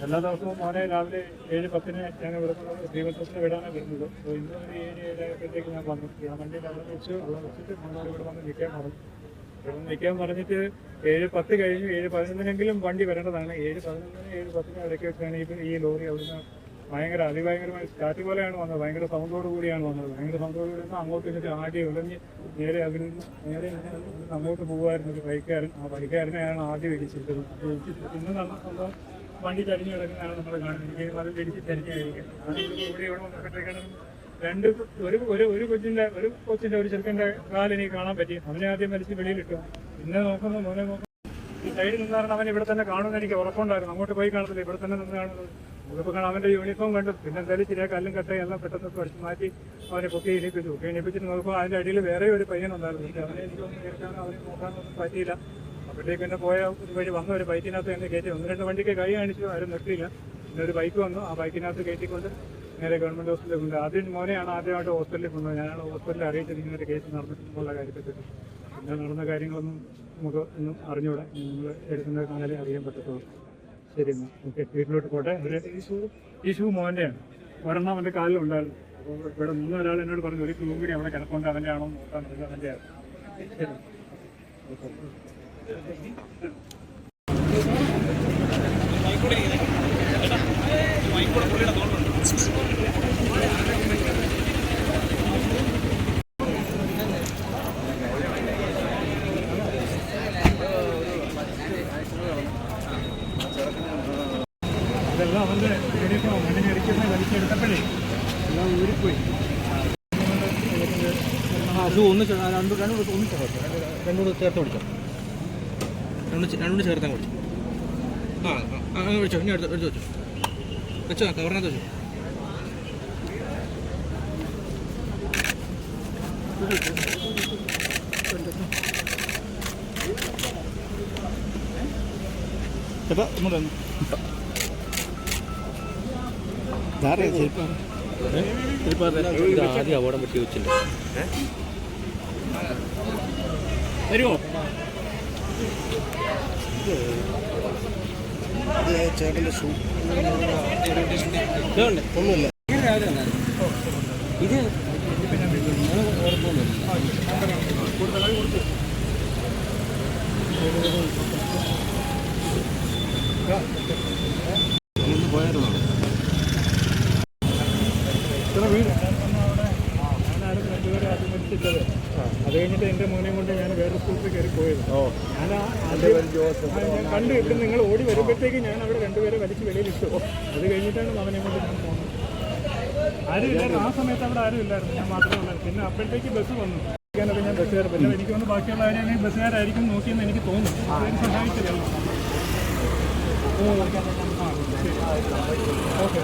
എല്ലാ ദിവസവും മോനെ രാവിലെ 7:10 ഞാൻ ഇവിടെ ശ്രീവത്സത്തിന് വിടാനാണ് വരുന്നത്. അപ്പോൾ ഇന്ന് ഒരു 7-7:30 ഞാൻ വന്നു. ഞാൻ വണ്ടിയിൽ അവിടെ വെച്ചിട്ട് മോനോട് ഇവിടെ വന്ന് നിൽക്കാൻ പറഞ്ഞു. ഇവിടെ നിൽക്കാൻ പറഞ്ഞിട്ട് 7:10 കഴിഞ്ഞു. 7:11 വണ്ടി വരേണ്ടതാണ്. 7:11 7:10 ഇടയ്ക്ക് വെച്ചാണ് ഈ ലോറി അവിടുന്ന് അതിഭയങ്കരമായ കാറ്റ് പോലെയാണ് വന്നത്. ഭയങ്കര സൗണ്ടോട് കൂടിയാണ് വന്നത്. ഭയങ്കര സൗണ്ടോട് കൂടി അങ്ങോട്ട് എന്നിട്ട് ആദ്യം ഉടഞ്ഞ് നേരെ അങ്ങോട്ട് പോകുമായിരുന്നു ഒരു ബൈക്കുകാരൻ. ആ ബൈക്കുകാരനെയാണ് ആദ്യം ഇടിച്ചിട്ടത്. ഇന്ന് നമ്മൾ വണ്ടി ചരിഞ്ഞ് കിടക്കുന്നതാണ് നമ്മൾ കാണുന്നത്. എനിക്ക് അത് ഇടിച്ച് ചരിഞ്ഞ് കഴിക്കാം. ഇവിടെ വന്നപ്പോഴത്തേക്കാണ് ഒരു കൊച്ചിൻ്റെ ഒരു ചെറുക്കൻ്റെ കാലെനിക്ക് കാണാൻ പറ്റി. അവനെ ആദ്യം വലിച്ച് വെളിയിലിട്ടു. പിന്നെ നോക്കുമ്പോൾ മോനെ ഈ സൈഡിൽ നിന്നാണ് അവൻ ഇവിടെ തന്നെ കാണുമെന്ന് എനിക്ക് ഉറപ്പുണ്ടായിരുന്നു. അങ്ങോട്ട് പോയി കാണത്തില്ല, ഇവിടെ തന്നെ നിന്ന് കാണുന്നത്. ഇതിപ്പോൾ കാണാൻ അവൻ്റെ യൂണിഫോം കണ്ടു. പിന്നെ എന്തായാലും ചില കല്ലും കട്ടയും എല്ലാം പെട്ടെന്ന് പഠിച്ച് മാറ്റി അവനെ പൊക്കി എണീപ്പിച്ചിട്ട് നോക്കുമ്പോൾ അതിൻ്റെ അടിയിൽ വേറെ ഒരു പയ്യനുണ്ടായിരുന്നു. അവനെ എനിക്കൊന്നും കേൾക്കാനോ അവനെ നോക്കാനൊന്നും പറ്റിയില്ല. അപ്പോഴത്തേക്ക് എന്നെ പോയ ഒരു വഴി വന്ന ഒരു ബൈക്കിനകത്ത് എന്നെ കയറ്റി 1-2 വണ്ടിക്ക് കൈ കാണിച്ചു, ആരും നിർത്തിയില്ല. പിന്നെ ഒരു ബൈക്ക് വന്നു. ആ ബൈക്കിനകത്ത് കയറ്റിക്കൊണ്ട് നേരെ ഗവൺമെൻറ് ഹോസ്പിറ്റലിൽ കൊണ്ട് ആദ്യം മോനെയാണ് ആദ്യമായിട്ട് ഹോസ്പിറ്റലിൽ കൊണ്ടുപോയി. ഞാനാണ് ഹോസ്പിറ്റലിൽ അറിയിച്ചത് ഇങ്ങനെ കേസ് നടന്നിട്ടുള്ള കാര്യത്തെപ്പറ്റി. പിന്നെ നടന്ന കാര്യങ്ങളൊന്നും നമുക്ക് ഒന്നും അറിഞ്ഞൂടെ. നിങ്ങൾ എടുക്കുന്ന കാലേ അറിയാൻ പറ്റത്തുള്ളൂ. ശരി എന്നാൽ ഓക്കെ, വീട്ടിലോട്ട് പോട്ടെ. ഈ ഷൂ മോൻ്റെയാണ്. ഒരെണ്ണം അവൻ്റെ കാലിലുണ്ടായിരുന്നു. അപ്പോൾ ഇവിടെ നിന്ന് ഒരാൾ എന്നോട് പറഞ്ഞു ഒരു ഷൂ കൂടി അവിടെ കിടപ്പുണ്ട്, അവൻ്റെ ആണോ നോക്കാൻ പറ്റില്ല, അവൻ്റെയാണ്. ശരി ഇതെല്ലാം അവൻ്റെ യൂണിഫോം മണ്ണിന് അടിക്കുന്ന വലിച്ചെടുത്തപ്പോഴേ എല്ലാം ഊരിപ്പോയി. അത് രണ്ടുകൂടെ ചേർത്ത് വിളിച്ചോ, രണ്ടുകൂടെ ചേർത്താൻ വിളിച്ചു. അങ്ങനെ വിളിച്ചോ, ഇനി എടുത്ത് വെച്ചോ, വെച്ചോ കവറിനകത്ത് വെച്ചോ. ചേട്ടാ ഇങ്ങോട്ട് ആദ്യം അപകടം പറ്റി വെച്ചില്ല. വരുമോ ചേട്ടൻ്റെ ഷൂ ഒന്നുമില്ല. ഇത് പോയായിരുന്നു അത് കഴിഞ്ഞിട്ട് എൻ്റെ മോനെ കൊണ്ട് ഞാൻ വേറെ സ്കൂളിൽ കയറി പോയത്. ഞാൻ കണ്ടു ഇവിടെ നിങ്ങൾ ഓടി വരുമ്പോഴത്തേക്ക് ഞാൻ അവിടെ 2 പേരെ വലിച്ച് വെളിയിലിട്ടു. അത് കഴിഞ്ഞിട്ടാണ് അവനെ കൊണ്ട് ഞാൻ പോകുന്നത്. ആരും ഇല്ലായിരുന്നു ആ സമയത്ത്, അവിടെ ആരും ഇല്ലായിരുന്നു, ഞാൻ മാത്രമേ ഉള്ളായിരുന്നു. പിന്നെ അപ്പോഴത്തേക്ക് ബസ് വന്നു. ഞാൻ ബസ്സുകാർ, പിന്നെ എനിക്ക് വന്ന് ബാക്കിയുള്ളവരെ ബസ്സുകാരായിരിക്കും നോക്കിയെന്ന് എനിക്ക് തോന്നുന്നു. അതിന് സഹായിച്ചില്ല. ഓക്കെ.